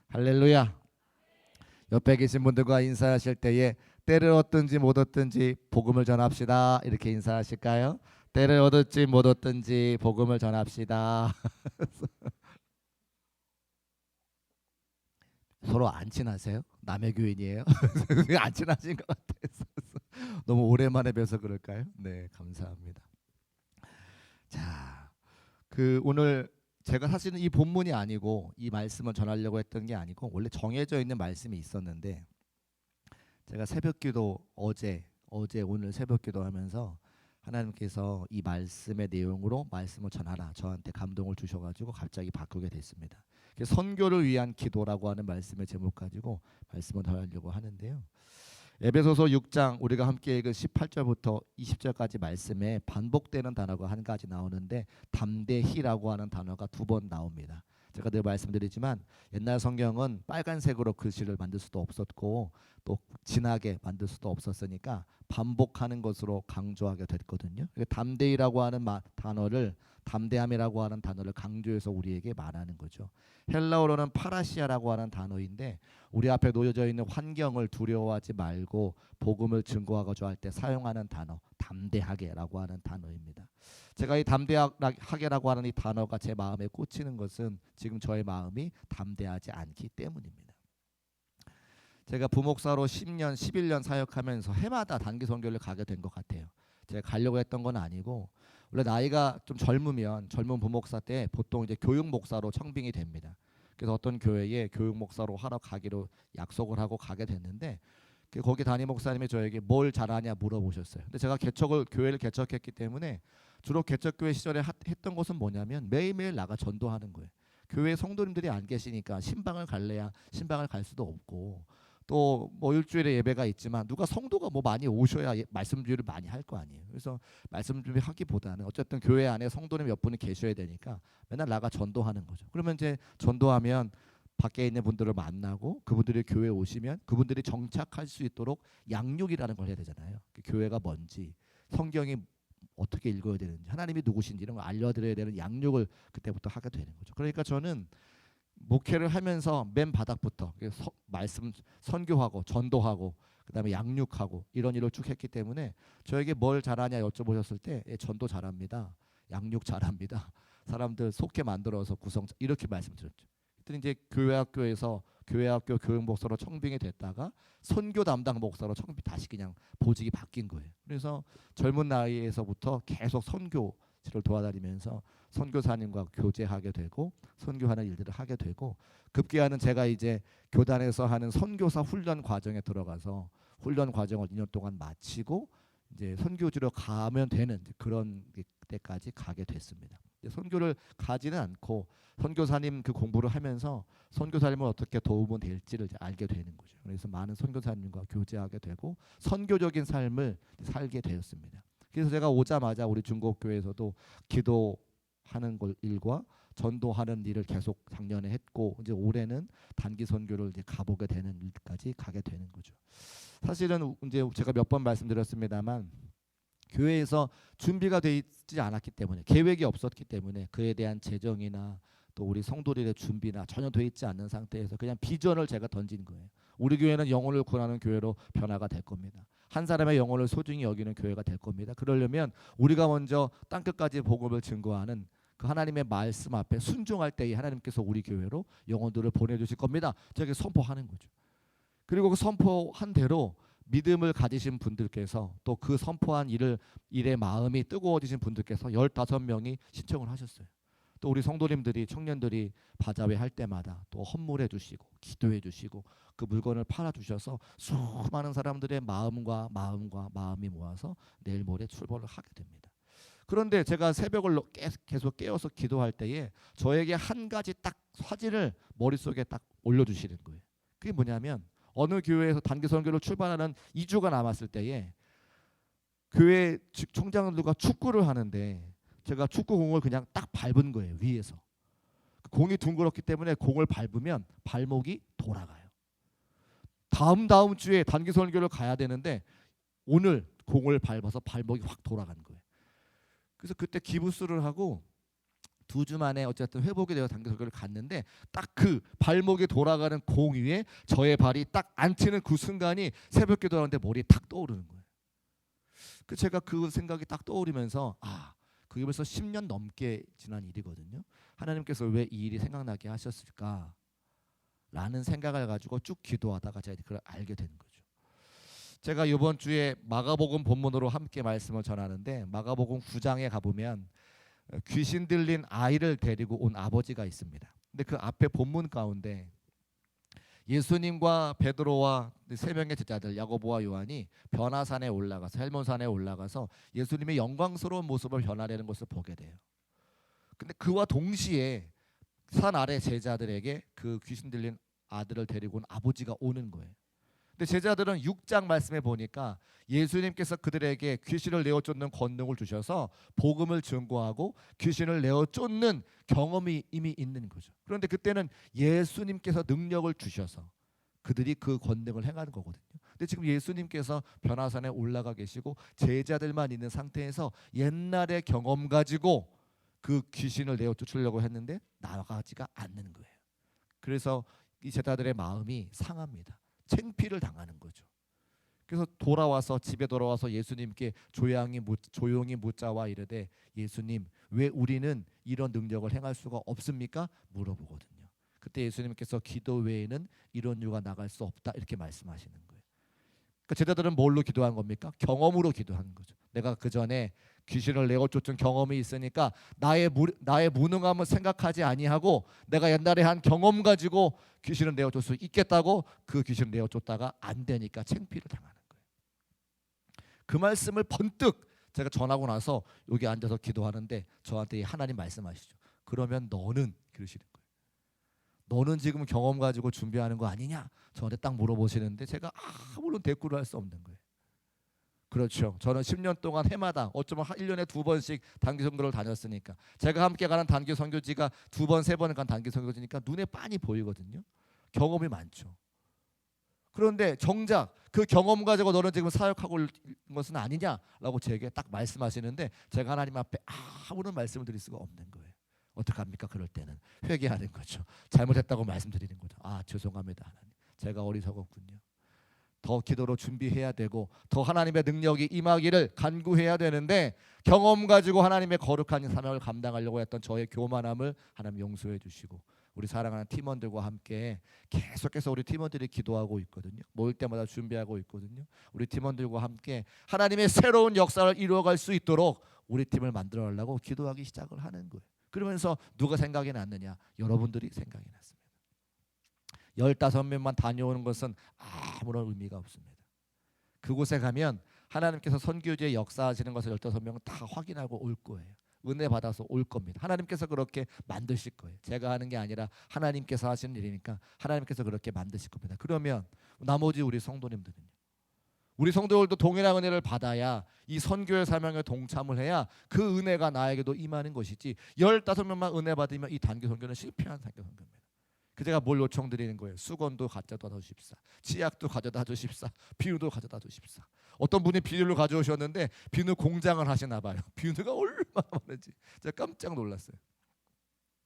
할렐루야. 옆에 계신 분들과 인사하실 때에 때를 얻든지 못 얻든지 복음을 전합시다. 이렇게 인사하실까요? 때를 얻을지 못 얻든지 복음을 전합시다. 서로 안 친하세요? 남의 교인이에요? 안 친하신 것 같아서 너무 오랜만에 뵈서 그럴까요? 네, 감사합니다. 자, 오늘 제가 사실은 이 본문이 아니고 이 말씀을 전하려고 했던 게 아니고 원래 정해져 있는 말씀이 있었는데 제가 새벽기도 어제 오늘 새벽기도 하면서 하나님께서 이 말씀의 내용으로 말씀을 전하라 저한테 감동을 주셔가지고 갑자기 바꾸게 됐습니다. 선교를 위한 기도라고 하는 말씀의 제목 가지고 말씀을 전하려고 하는데요. 에베소서 6장 우리가 함께 읽은 18절부터 20절까지 말씀에 반복되는 단어가 한 가지 나오는데 담대히라고 하는 단어가 2번 나옵니다. 제가 늘 말씀드리지만 옛날 성경은 빨간색으로 글씨를 만들 수도 없었고 또 진하게 만들 수도 없었으니까 반복하는 것으로 강조하게 됐거든요. 담대히라고 하는 담대함이라고 하는 단어를 강조해서 우리에게 말하는 거죠. 헬라어로는 파라시아라고 하는 단어인데 우리 앞에 놓여져 있는 환경을 두려워하지 말고 복음을 증거하고자 할 때 사용하는 단어 담대하게라고 하는 단어입니다. 제가 이 담대하게라고 하는 이 단어가 제 마음에 꽂히는 것은 지금 저의 마음이 담대하지 않기 때문입니다. 제가 부목사로 10년, 11년 사역하면서 해마다 단기 선교를 가게 된 것 같아요. 제가 가려고 했던 건 아니고 원래 나이가 좀 젊은 부목사 때 보통 이제 교육 목사로 청빙이 됩니다. 그래서 어떤 교회에 교육 목사로 하러 가기로 약속을 하고 가게 됐는데 거기 담임 목사님이 저에게 뭘 잘하냐 물어보셨어요. 근데 제가 교회를 개척했기 때문에 주로 개척교회 시절에 했던 것은 뭐냐면 매일매일 나가 전도하는 거예요. 교회 성도님들이 안 계시니까 신방을 갈래야 신방을 갈 수도 없고 또 뭐 일주일에 예배가 있지만 누가 성도가 뭐 많이 오셔야 말씀 준비를 많이 할 거 아니에요. 그래서 말씀 준비하기보다는 어쨌든 교회 안에 성도님 몇 분이 계셔야 되니까 맨날 나가 전도하는 거죠. 그러면 이제 전도하면 밖에 있는 분들을 만나고 그분들이 교회에 오시면 그분들이 정착할 수 있도록 양육이라는 걸 해야 되잖아요. 교회가 뭔지 성경이 어떻게 읽어야 되는지 하나님이 누구신지 이런 걸 알려드려야 되는 양육을 그때부터 하게 되는 거죠. 그러니까 저는 목회를 하면서 맨 바닥부터 말씀 선교하고 전도하고 그다음에 양육하고 이런 일을 쭉 했기 때문에 저에게 뭘 잘하냐 여쭤보셨을 때 전도 잘합니다. 양육 잘합니다. 사람들 속게 만들어서 이렇게 말씀드렸죠. 그랬더니 이제 교회학교 교육 목사로 청빙이 됐다가 선교 담당 목사로 다시 그냥 보직이 바뀐 거예요. 그래서 젊은 나이에서부터 계속 선교를 도와다니면서 선교사님과 교제하게 되고 선교하는 일들을 하게 되고 급기야는 제가 이제 교단에서 하는 선교사 훈련 과정에 들어가서 훈련 과정을 2년 동안 마치고 이제 선교지로 가면 되는 그런 때까지 가게 됐습니다. 선교를 가지는 않고 선교사님 공부를 하면서 선교사님을 어떻게 도우면 될지를 알게 되는 거죠. 그래서 많은 선교사님과 교제하게 되고 선교적인 삶을 살게 되었습니다. 그래서 제가 오자마자 우리 중국교회에서도 기도하는 일과 전도하는 일을 계속 작년에 했고 이제 올해는 단기 선교를 이제 가보게 되는 일까지 가게 되는 거죠. 사실은 이제 제가 몇 번 말씀드렸습니다만 교회에서 준비가 되어 있지 않았기 때문에 계획이 없었기 때문에 그에 대한 재정이나 또 우리 성도들의 준비나 전혀 되어 있지 않는 상태에서 그냥 비전을 제가 던진 거예요. 우리 교회는 영혼을 구하는 교회로 변화가 될 겁니다. 한 사람의 영혼을 소중히 여기는 교회가 될 겁니다. 그러려면 우리가 먼저 땅끝까지 복음을 증거하는 그 하나님의 말씀 앞에 순종할 때에 하나님께서 우리 교회로 영혼들을 보내주실 겁니다. 저에게 선포하는 거죠. 그리고 그 선포한 대로 믿음을 가지신 분들께서 또 그 선포한 일의 마음이 뜨거워지신 분들께서 15명이 신청을 하셨어요. 또 우리 성도님들이 청년들이 바자회 할 때마다 또 헌물해 주시고 기도해 주시고 그 물건을 팔아 주셔서 수많은 사람들의 마음이 모아서 내일 모레 출발을 하게 됩니다. 그런데 제가 새벽을 계속 깨어서 기도할 때에 저에게 한 가지 딱 사진을 머릿속에 딱 올려주시는 거예요. 그게 뭐냐면 어느 교회에서 단기 선교를 출발하는 2주가 남았을 때에 교회 총장들과 축구를 하는데 제가 축구공을 그냥 딱 밟은 거예요. 위에서. 공이 둥그렇기 때문에 공을 밟으면 발목이 돌아가요. 다음 주에 단기 선교를 가야 되는데 오늘 공을 밟아서 발목이 확 돌아간 거예요. 그래서 그때 기부스를 하고 2주 만에 어쨌든 회복이 되어 단기선교를 갔는데 딱 그 발목이 돌아가는 공 위에 저의 발이 딱 앉히는 그 순간이 새벽 기도하는데 머리에 탁 떠오르는 거예요. 제가 그 생각이 딱 떠오르면서 그게 벌써 10년 넘게 지난 일이거든요. 하나님께서 왜 이 일이 생각나게 하셨을까? 라는 생각을 가지고 쭉 기도하다가 제가 그걸 알게 되는 거죠. 제가 이번 주에 마가복음 본문으로 함께 말씀을 전하는데 마가복음 9장에 가보면 귀신 들린 아이를 데리고 온 아버지가 있습니다. 근데 그 앞에 본문 가운데 예수님과 베드로와 3명의 제자들 야고보와 요한이 변화산에 올라가서 헬몬산에 올라가서 예수님의 영광스러운 모습을 변화되는 것을 보게 돼요. 근데 그와 동시에 산 아래 제자들에게 그 귀신 들린 아들을 데리고 온 아버지가 오는 거예요. 근데 제자들은 6장 말씀에 보니까 예수님께서 그들에게 귀신을 내어 쫓는 권능을 주셔서 복음을 증거하고 귀신을 내어 쫓는 경험이 이미 있는 거죠. 그런데 그때는 예수님께서 능력을 주셔서 그들이 그 권능을 행하는 거거든요. 근데 지금 예수님께서 변화산에 올라가 계시고 제자들만 있는 상태에서 옛날의 경험 가지고 그 귀신을 내어 쫓으려고 했는데 나가지가 않는 거예요. 그래서 이 제자들의 마음이 상합니다. 창피를 당하는 거죠. 그래서 집에 돌아와서 예수님께 조용히 묻자와 이르되 예수님 왜 우리는 이런 능력을 행할 수가 없습니까? 물어보거든요. 그때 예수님께서 기도 외에는 이런 유가 나갈 수 없다 이렇게 말씀하시는 거예요. 그러니까 제자들은 뭘로 기도한 겁니까? 경험으로 기도하는 거죠. 내가 그 전에 귀신을 내어 쫓은 경험이 있으니까 나의 무능함을 생각하지 아니하고 내가 옛날에 한 경험 가지고 귀신을 내어 쫓을 수 있겠다고 그 귀신을 내어 쫓다가 안 되니까 창피를 당하는 거예요. 그 말씀을 번뜩 제가 전하고 나서 여기 앉아서 기도하는데 저한테 하나님 말씀하시죠. 그러면 너는 그러시는 거예요. 너는 지금 경험 가지고 준비하는 거 아니냐? 저한테 딱 물어보시는데 제가 아무런 대꾸를 할 수 없는 거예요. 그렇죠. 저는 10년 동안 해마다 어쩌면 1년에 2번씩 단기 선교를 다녔으니까 제가 함께 가는 단기 선교지가 2번, 3번 간 단기 선교지니까 눈에 빤히 보이거든요. 경험이 많죠. 그런데 정작 그 경험 가지고 너는 지금 사역하고 있는 것은 아니냐라고 제게 딱 말씀하시는데 제가 하나님 앞에 아무런 말씀을 드릴 수가 없는 거예요. 어떡합니까? 그럴 때는 회개하는 거죠. 잘못했다고 말씀드리는 거죠. 죄송합니다 하나님. 제가 어리석었군요. 더 기도로 준비해야 되고 더 하나님의 능력이 임하기를 간구해야 되는데 경험 가지고 하나님의 거룩한 사명을 감당하려고 했던 저의 교만함을 하나님 용서해 주시고 우리 사랑하는 팀원들과 함께 계속해서 우리 팀원들이 기도하고 있거든요. 모일 때마다 준비하고 있거든요. 우리 팀원들과 함께 하나님의 새로운 역사를 이루어갈 수 있도록 우리 팀을 만들어 가려고 기도하기 시작을 하는 거예요. 그러면서 누가 생각이 났느냐? 여러분들이 생각이 났습니다. 15명만 다녀오는 것은 아무런 의미가 없습니다. 그곳에 가면 하나님께서 선교지에 역사하시는 것을 15명은 다 확인하고 올 거예요. 은혜 받아서 올 겁니다. 하나님께서 그렇게 만드실 거예요. 제가 하는 게 아니라 하나님께서 하시는 일이니까 하나님께서 그렇게 만드실 겁니다. 그러면 나머지 우리 성도님들은요. 우리 성도들도 동일한 은혜를 받아야 이 선교의 사명에 동참을 해야 그 은혜가 나에게도 임하는 것이지 15명만 은혜 받으면 이 단기 선교는 실패한 단기 선교입니다. 제가 뭘 요청드리는 거예요? 수건도 가져다 주십사, 치약도 가져다 주십사, 비누도 가져다 주십사. 어떤 분이 비누를 가져오셨는데 비누 공장을 하시나 봐요. 비누가 얼마나 많은지 제가 깜짝 놀랐어요.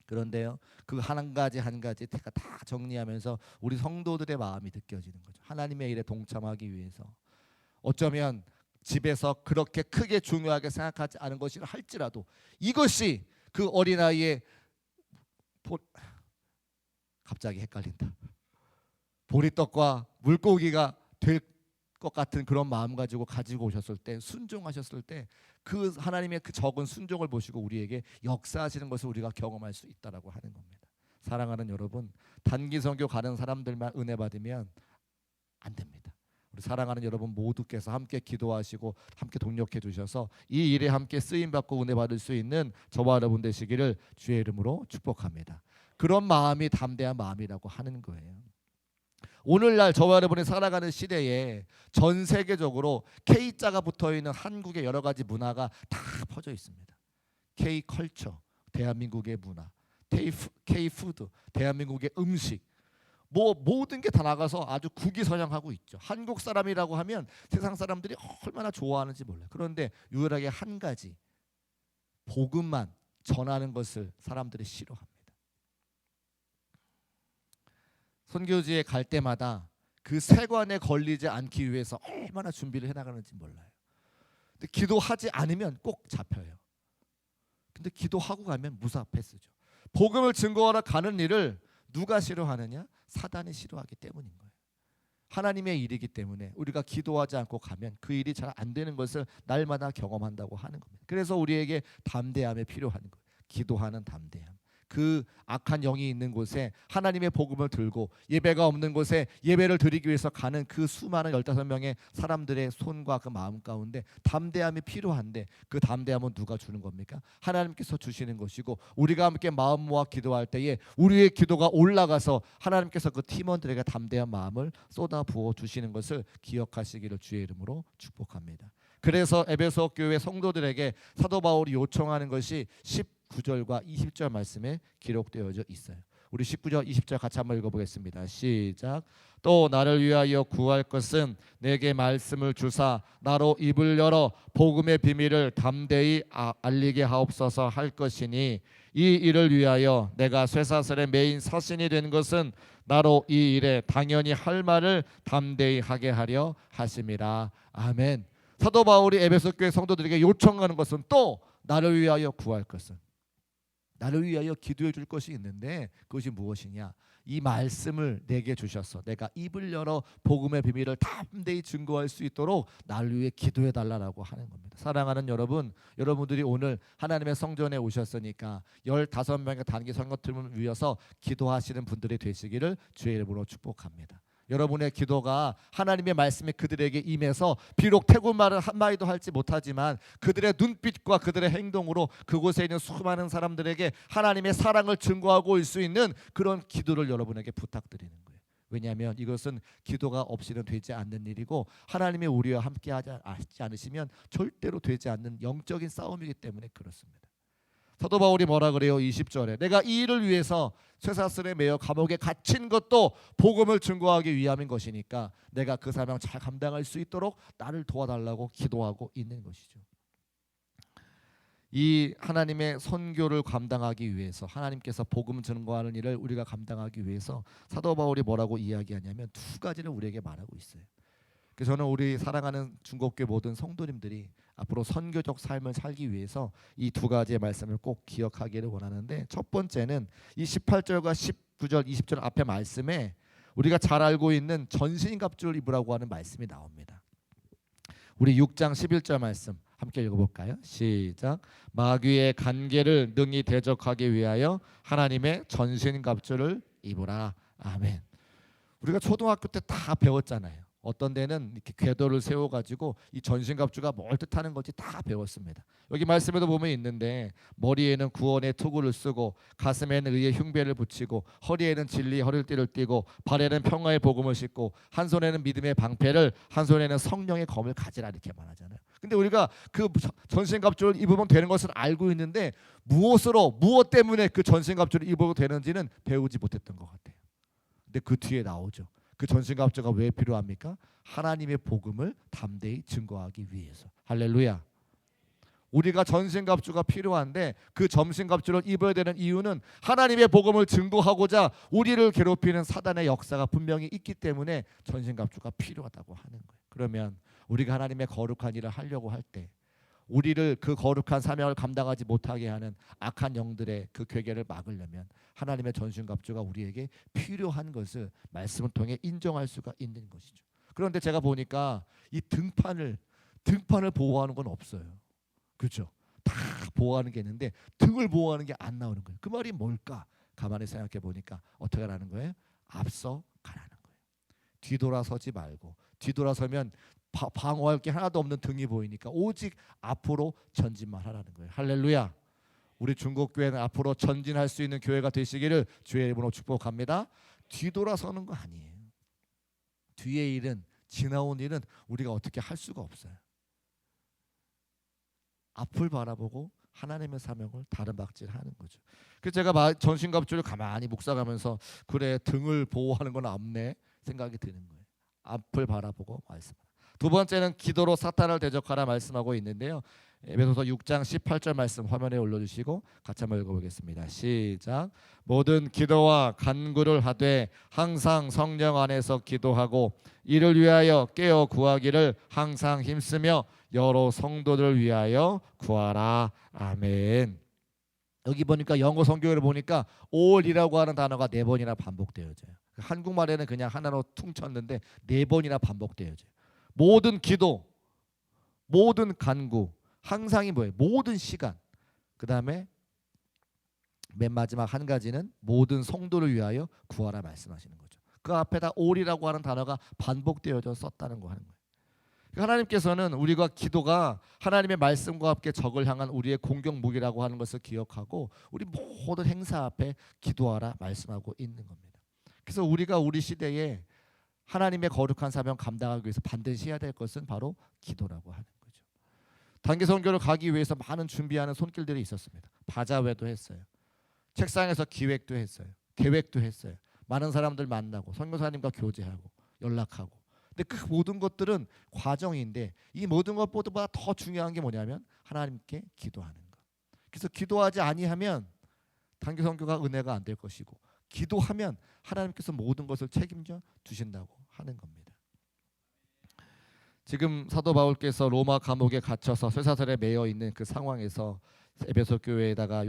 그런데요, 그 한 가지 한 가지 제가 다 정리하면서 우리 성도들의 마음이 느껴지는 거죠. 하나님의 일에 동참하기 위해서 어쩌면 집에서 그렇게 크게 중요하게 생각하지 않은 것이라 할지라도 이것이 그 어린아이의 갑자기 헷갈린다. 보리떡과 물고기가 될 것 같은 그런 마음 가지고 오셨을 때 순종하셨을 때 그 하나님의 그 적은 순종을 보시고 우리에게 역사하시는 것을 우리가 경험할 수 있다라고 하는 겁니다. 사랑하는 여러분, 단기 선교 가는 사람들만 은혜 받으면 안 됩니다. 우리 사랑하는 여러분 모두께서 함께 기도하시고 함께 동력해 주셔서 이 일에 함께 쓰임 받고 은혜 받을 수 있는 저와 여러분 되시기를 주의 이름으로 축복합니다. 그런 마음이 담대한 마음이라고 하는 거예요. 오늘날 저와 여러분이 살아가는 시대에 전 세계적으로 K자가 붙어있는 한국의 여러 가지 문화가 다 퍼져 있습니다. K컬처, 대한민국의 문화, K푸드, 대한민국의 음식, 모든 게 다 나가서 아주 국위선양하고 있죠. 한국 사람이라고 하면 세상 사람들이 얼마나 좋아하는지 몰라요. 그런데 유일하게 한 가지 복음만 전하는 것을 사람들이 싫어합니다. 선교지에 갈 때마다 그 세관에 걸리지 않기 위해서 얼마나 준비를 해나가는지 몰라요. 근데 기도하지 않으면 꼭 잡혀요. 근데 기도하고 가면 무사패 쓰죠. 복음을 증거하러 가는 일을 누가 싫어하느냐? 사단이 싫어하기 때문인 거예요. 하나님의 일이기 때문에 우리가 기도하지 않고 가면 그 일이 잘 안 되는 것을 날마다 경험한다고 하는 겁니다. 그래서 우리에게 담대함이 필요한 거예요. 기도하는 담대함. 그 악한 영이 있는 곳에 하나님의 복음을 들고 예배가 없는 곳에 예배를 드리기 위해서 가는 그 수많은 15명의 사람들의 손과 그 마음 가운데 담대함이 필요한데, 그 담대함은 누가 주는 겁니까? 하나님께서 주시는 것이고, 우리가 함께 마음 모아 기도할 때에 우리의 기도가 올라가서 하나님께서 그 팀원들에게 담대한 마음을 쏟아 부어 주시는 것을 기억하시기를 주의 이름으로 축복합니다. 그래서 에베소 교회 성도들에게 사도 바울이 요청하는 것이 19절과 20절 말씀에 기록되어져 있어요. 우리 19절 20절 같이 한번 읽어보겠습니다. 시작. 또 나를 위하여 구할 것은 내게 말씀을 주사 나로 입을 열어 복음의 비밀을 담대히 알리게 하옵소서 할 것이니, 이 일을 위하여 내가 쇠사슬의 메인 사신이 된 것은 나로 이 일에 당연히 할 말을 담대히 하게 하려 하심이라. 아멘. 사도 바울이 에베소 교회 성도들에게 요청하는 것은 또 나를 위하여 구할 것은, 나를 위하여 기도해 줄 것이 있는데 그것이 무엇이냐? 이 말씀을 내게 주셨어. 내가 입을 열어 복음의 비밀을 담대히 증거할 수 있도록 나를 위해 기도해 달라고 하는 겁니다. 사랑하는 여러분, 여러분들이 오늘 하나님의 성전에 오셨으니까 15명의 단기 성도팀을 위해서 기도하시는 분들이 되시기를 주의 이름으로 축복합니다. 여러분의 기도가 하나님의 말씀이 그들에게 임해서 비록 태국말을 한마디도 할지 못하지만 그들의 눈빛과 그들의 행동으로 그곳에 있는 수많은 사람들에게 하나님의 사랑을 증거하고 올 수 있는 그런 기도를 여러분에게 부탁드리는 거예요. 왜냐하면 이것은 기도가 없이는 되지 않는 일이고, 하나님의 우리와 함께 하지 않으시면 절대로 되지 않는 영적인 싸움이기 때문에 그렇습니다. 사도 바울이 뭐라 그래요? 20절에 내가 이 일을 위해서 쇠사슬에 매여 감옥에 갇힌 것도 복음을 증거하기 위함인 것이니까 내가 그 사명을 잘 감당할 수 있도록 나를 도와달라고 기도하고 있는 것이죠. 이 하나님의 선교를 감당하기 위해서, 하나님께서 복음 증거하는 일을 우리가 감당하기 위해서 사도 바울이 뭐라고 이야기하냐면 두 가지를 우리에게 말하고 있어요. 그래서 저는 우리 사랑하는 중국교회 모든 성도님들이 앞으로 선교적 삶을 살기 위해서 이 두 가지의 말씀을 꼭 기억하기를 원하는데, 첫 번째는 이 18절과 19절 20절 앞에 말씀에 우리가 잘 알고 있는 전신갑주를 입으라고 하는 말씀이 나옵니다. 우리 6장 11절 말씀 함께 읽어볼까요? 시작. 마귀의 간계를 능히 대적하기 위하여 하나님의 전신갑주를 입으라. 아멘. 우리가 초등학교 때 다 배웠잖아요. 어떤 데는 이렇게 궤도를 세워가지고 이 전신갑주가 뭘 뜻하는 건지 다 배웠습니다. 여기 말씀에도 보면 있는데, 머리에는 구원의 투구를 쓰고 가슴에는 의의 흉배를 붙이고 허리에는 진리의 허리띠를 띠고 발에는 평화의 복음을 싣고 한 손에는 믿음의 방패를 한 손에는 성령의 검을 가지라, 이렇게 말하잖아요. 근데 우리가 그 전신갑주를 입으면 되는 것을 알고 있는데 무엇 때문에 그 전신갑주를 입어도 되는지는 배우지 못했던 것 같아요. 근데 그 뒤에 나오죠. 그 전신갑주가 왜 필요합니까? 하나님의 복음을 담대히 증거하기 위해서. 할렐루야. 우리가 전신갑주가 필요한데 그 전신갑주를 입어야 되는 이유는 하나님의 복음을 증거하고자 우리를 괴롭히는 사단의 역사가 분명히 있기 때문에 전신갑주가 필요하다고 하는 거예요. 그러면 우리가 하나님의 거룩한 일을 하려고 할 때 우리를 그 거룩한 사명을 감당하지 못하게 하는 악한 영들의 그 괴계를 막으려면 하나님의 전신갑주가 우리에게 필요한 것을 말씀을 통해 인정할 수가 있는 것이죠. 그런데 제가 보니까 이 등판을 보호하는 건 없어요. 그렇죠? 다 보호하는 게 있는데 등을 보호하는 게 안 나오는 거예요. 그 말이 뭘까? 가만히 생각해 보니까 어떻게 하라는 거예요? 앞서 가라는 거예요. 뒤돌아서지 말고, 뒤돌아서면 방어할 게 하나도 없는 등이 보이니까 오직 앞으로 전진만 하라는 거예요. 할렐루야. 우리 중국교회는 앞으로 전진할 수 있는 교회가 되시기를 주의 이름으로 축복합니다. 뒤돌아서는 거 아니에요. 뒤의 일은, 지나온 일은 우리가 어떻게 할 수가 없어요. 앞을 바라보고 하나님의 사명을 다름박질하는 거죠. 그래서 제가 전신갑주를 가만히 묵상하면서 그래, 등을 보호하는 건 없네 생각이 드는 거예요. 앞을 바라보고 말씀하라. 두 번째는 기도로 사탄을 대적하라 말씀하고 있는데요. 에베소서 6장 18절 말씀 화면에 올려주시고 같이 한번 읽어보겠습니다. 시작. 모든 기도와 간구를 하되 항상 성령 안에서 기도하고 이를 위하여 깨어 구하기를 항상 힘쓰며 여러 성도들 위하여 구하라. 아멘. 여기 보니까 영어 성경을 보니까 all이라고 하는 단어가 4번이나 반복되어져요. 한국말에는 그냥 하나로 퉁쳤는데 4번이나 반복되어져요. 모든 기도, 모든 간구, 항상이 뭐예요? 모든 시간. 그 다음에 맨 마지막 한 가지는 모든 성도를 위하여 구하라 말씀하시는 거죠. 그 앞에다 all이라고 하는 단어가 반복되어져 썼다는 거 하는 거예요. 하나님께서는 우리가 기도가 하나님의 말씀과 함께 적을 향한 우리의 공격 무기라고 하는 것을 기억하고 우리 모든 행사 앞에 기도하라 말씀하고 있는 겁니다. 그래서 우리가 우리 시대에 하나님의 거룩한 사명 감당하기 위해서 반드시 해야 될 것은 바로 기도라고 하는 거죠. 단기 선교를 가기 위해서 많은 준비하는 손길들이 있었습니다. 바자회도 했어요. 책상에서 기획도 했어요. 계획도 했어요. 많은 사람들 만나고 선교사님과 교제하고 연락하고. 근데 그 모든 것들은 과정인데 이 모든 것보다 더 중요한 게 뭐냐면 하나님께 기도하는 것. 그래서 기도하지 아니하면 단기 선교가 은혜가 안 될 것이고 기도하면 하나님께서 모든 것을 책임져 주신다고 하는 겁니다. 지금 사도 바울께서 로마 감옥에 갇혀서 쇠사슬에 매여 있는 그 상황에서 에베소 교회에다가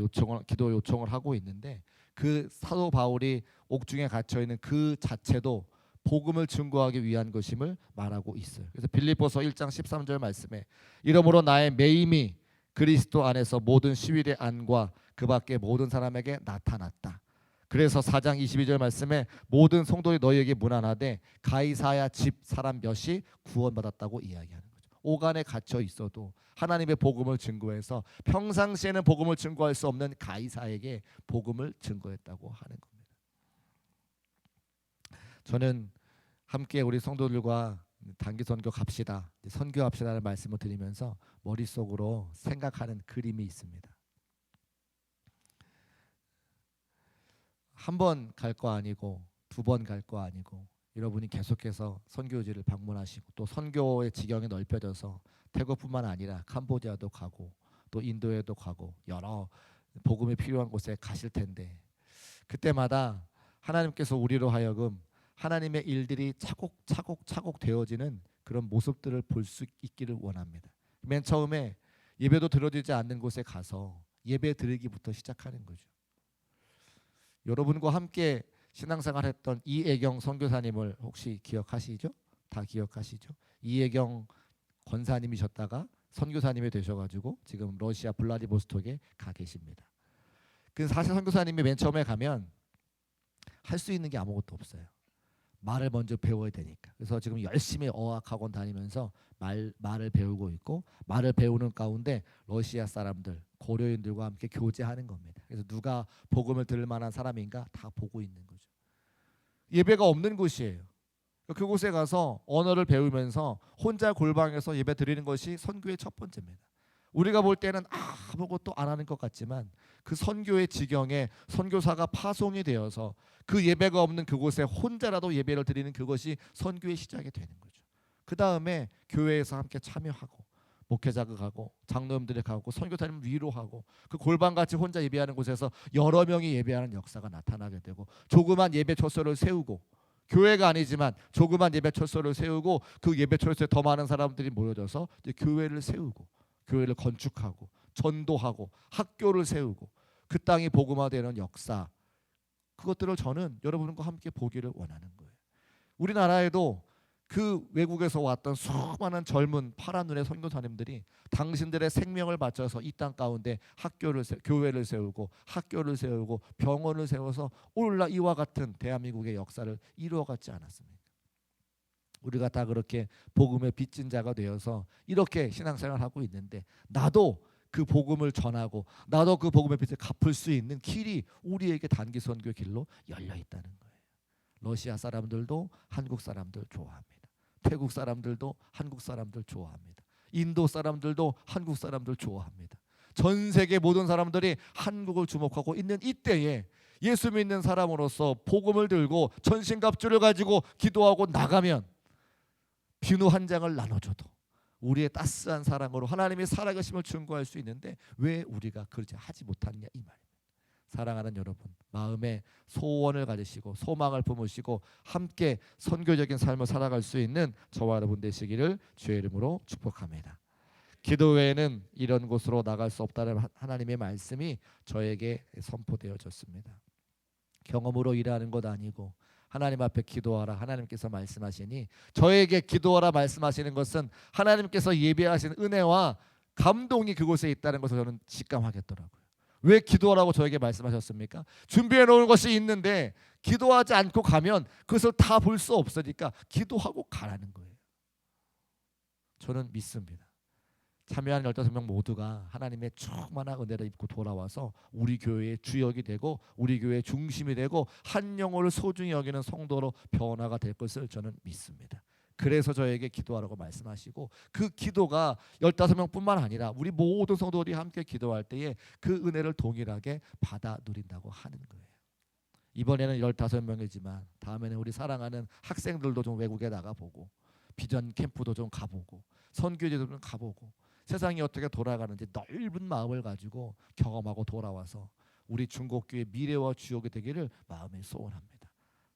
기도 요청을 하고 있는데 그 사도 바울이 옥중에 갇혀 있는 그 자체도 복음을 증거하기 위한 것임을 말하고 있어요. 그래서 빌립보서 1장 13절 말씀에 이러므로 나의 매임이 그리스도 안에서 모든 시위의 안과 그 밖에 모든 사람에게 나타났다. 그래서 4장 22절 말씀에 모든 성도들이 너희에게 문안하되 가이사야 집 사람 몇이 구원받았다고 이야기하는 거죠. 오간에 갇혀 있어도 하나님의 복음을 증거해서 평상시에는 복음을 증거할 수 없는 가이사에게 복음을 증거했다고 하는 겁니다. 저는 함께 우리 성도들과 단기 선교 갑시다, 선교합시다라는 말씀을 드리면서 머릿속으로 생각하는 그림이 있습니다. 한 번 갈 거 아니고 2번 갈 거 아니고 여러분이 계속해서 선교지를 방문하시고 또 선교의 지경이 넓혀져서 태국뿐만 아니라 캄보디아도 가고 또 인도에도 가고 여러 복음이 필요한 곳에 가실 텐데 그때마다 하나님께서 우리로 하여금 하나님의 일들이 차곡차곡 되어지는 그런 모습들을 볼 수 있기를 원합니다. 맨 처음에 예배도 드려지지 않는 곳에 가서 예배 드리기부터 시작하는 거죠. 여러분과 함께 신앙생활 했던 이애경 선교사님을 혹시 기억하시죠? 다 기억하시죠? 이애경 권사님이셨다가 선교사님이 되셔가지고 지금 러시아 블라디보스톡에 가 계십니다. 그 사실 선교사님이 맨 처음에 가면 할 수 있는 게 아무것도 없어요. 말을 먼저 배워야 되니까. 그래서 지금 열심히 어학학원 다니면서 말을 배우고 있고 말을 배우는 가운데 러시아 사람들, 고려인들과 함께 교제하는 겁니다. 그래서 누가 복음을 들을 만한 사람인가 다 보고 있는 거죠. 예배가 없는 곳이에요. 그곳에 가서 언어를 배우면서 혼자 골방에서 예배 드리는 것이 선교의 첫 번째입니다. 우리가 볼 때는 아무것도 안 하는 것 같지만 그 선교의 지경에 선교사가 파송이 되어서 그 예배가 없는 그곳에 혼자라도 예배를 드리는 그것이 선교의 시작이 되는 거죠. 그 다음에 교회에서 함께 참여하고 목회자가 가고 장로님들이 가고 선교사님 위로하고 그 골방같이 혼자 예배하는 곳에서 여러 명이 예배하는 역사가 나타나게 되고 조그만 예배 초소를 세우고 교회가 아니지만 조그만 예배 초소를 세우고 그 예배 초소에 더 많은 사람들이 모여져서 이제 교회를 세우고 교회를 건축하고 전도하고 학교를 세우고 그 땅이 복음화되는 역사 그것들을 저는 여러분과 함께 보기를 원하는 거예요. 우리나라에도 그 외국에서 왔던 수많은 젊은 파란 눈의 선교사님들이 당신들의 생명을 바쳐서 이 땅 가운데 교회를 세우고 학교를 세우고 병원을 세워서 오늘날 이와 같은 대한민국의 역사를 이루어갔지 않았습니까? 우리가 다 그렇게 복음의 빚진 자가 되어서 이렇게 신앙생활을 하고 있는데 나도 그 복음을 전하고 나도 그 복음의 빚을 갚을 수 있는 길이 우리에게 단기 선교 길로 열려 있다는 거예요. 러시아 사람들도 한국 사람들 좋아합니다. 태국 사람들도 한국 사람들 좋아합니다. 인도 사람들도 한국 사람들 좋아합니다. 전 세계 모든 사람들이 한국을 주목하고 있는 이때에 예수 믿는 사람으로서 복음을 들고 전신갑주를 가지고 기도하고 나가면 비누 한 장을 나눠줘도 우리의 따스한 사랑으로 하나님의 살아계심을 증거할 수 있는데 왜 우리가 그렇게 하지 못하느냐 이 말입니다. 사랑하는 여러분, 마음에 소원을 가지시고 소망을 품으시고 함께 선교적인 삶을 살아갈 수 있는 저와 여러분 되시기를 주의 이름으로 축복합니다. 기도 외에는 이런 곳으로 나갈 수 없다는 하나님의 말씀이 저에게 선포되어졌습니다. 경험으로 일하는 것 아니고 하나님 앞에 기도하라 하나님께서 말씀하시니, 저에게 기도하라 말씀하시는 것은 하나님께서 예배하시는 은혜와 감동이 그곳에 있다는 것을 저는 직감하겠더라고요. 왜 기도하라고 저에게 말씀하셨습니까? 준비해 놓은 것이 있는데 기도하지 않고 가면 그것을 다 볼 수 없으니까 기도하고 가라는 거예요. 저는 믿습니다. 참여한 15명 모두가 하나님의 충만한 은혜를 입고 돌아와서 우리 교회의 주역이 되고 우리 교회의 중심이 되고 한 영혼을 소중히 여기는 성도로 변화가 될 것을 저는 믿습니다. 그래서 저에게 기도하라고 말씀하시고, 그 기도가 15명뿐만 아니라 우리 모든 성도들이 함께 기도할 때에 그 은혜를 동일하게 받아 누린다고 하는 거예요. 이번에는 15명이지만 다음에는 우리 사랑하는 학생들도 좀 외국에 나가보고 비전 캠프도 좀 가보고 선교제도 좀 가보고 세상이 어떻게 돌아가는지 넓은 마음을 가지고 경험하고 돌아와서 우리 중국교회 미래와 주역이 되기를 마음에 소원합니다.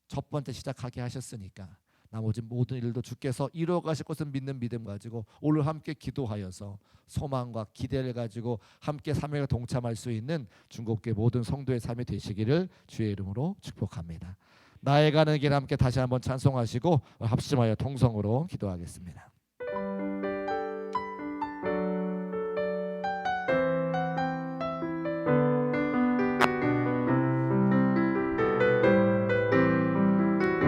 첫 번째 시작하게 하셨으니까 나머지 모든 일도 주께서 이루어 가실 것을 믿는 믿음 가지고 오늘 함께 기도하여서 소망과 기대를 가지고 함께 사명에 동참할 수 있는 중국교회 모든 성도의 삶이 되시기를 주의 이름으로 축복합니다. 나의 가는 길 함께 다시 한번 찬송하시고 합심하여 통성으로 기도하겠습니다.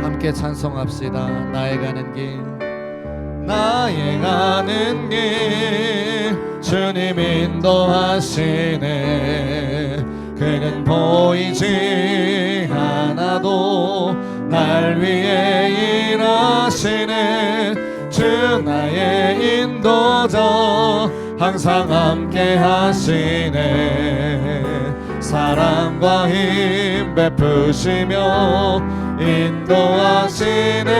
함께 찬송합시다. 나의 가는 길, 나의 가는 길 주님 인도하시네. 그는 보이지 않아도 날 위해 일하시네. 주 나의 인도자 항상 함께 하시네. 사랑과 힘 베푸시며 인도하시네.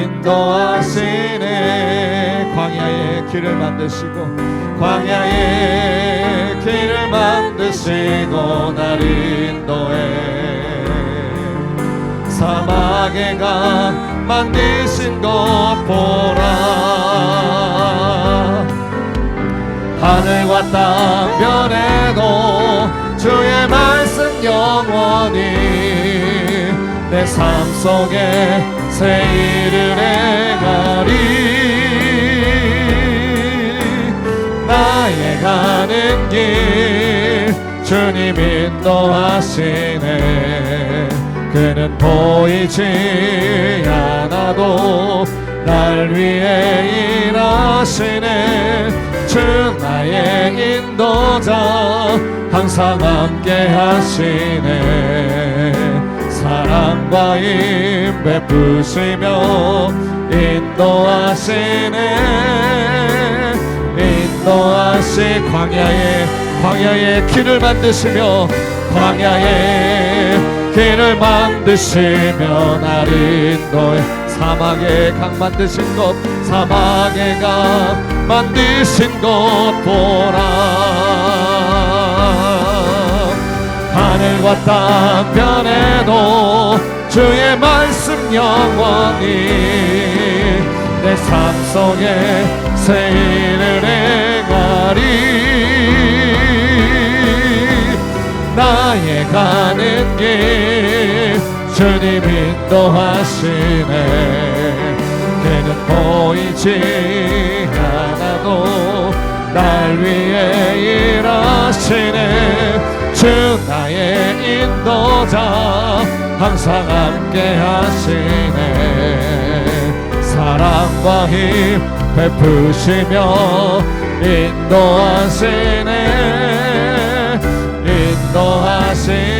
인도하시네. 광야의 길을 만드시고 광야의 길을 만드시고 날 인도해. 사막에 가 만드신 것 보라. 하늘과 땅 변해도 주의 말씀 영원히 내 삶 속에 새 일을 행하리. 나의 가는 길 주님 인도하시네. 그는 보이지 않아도 날 위해 일하시네. 주 나의 인도자 항상 함께 하시네. 사랑과 힘 베푸시며 인도하시네. 인도하시 광야의 길을 만드시며 광야의 길을 만드시며 날 인도해. 사막에 강 만드신 것 사막에 강 만드신 것 보라. 하늘과 땅 변해도 주의 말씀 영원히 내 삶 속에 새 일을 행하리. 나의 가는 길 주님 인도하시네. 그는 보이지 않아도 날 위해 일하시네. 주 나의 인도자 항상 함께 하시네. 사랑과 힘 베푸시며 인도하시네. 인도하시네.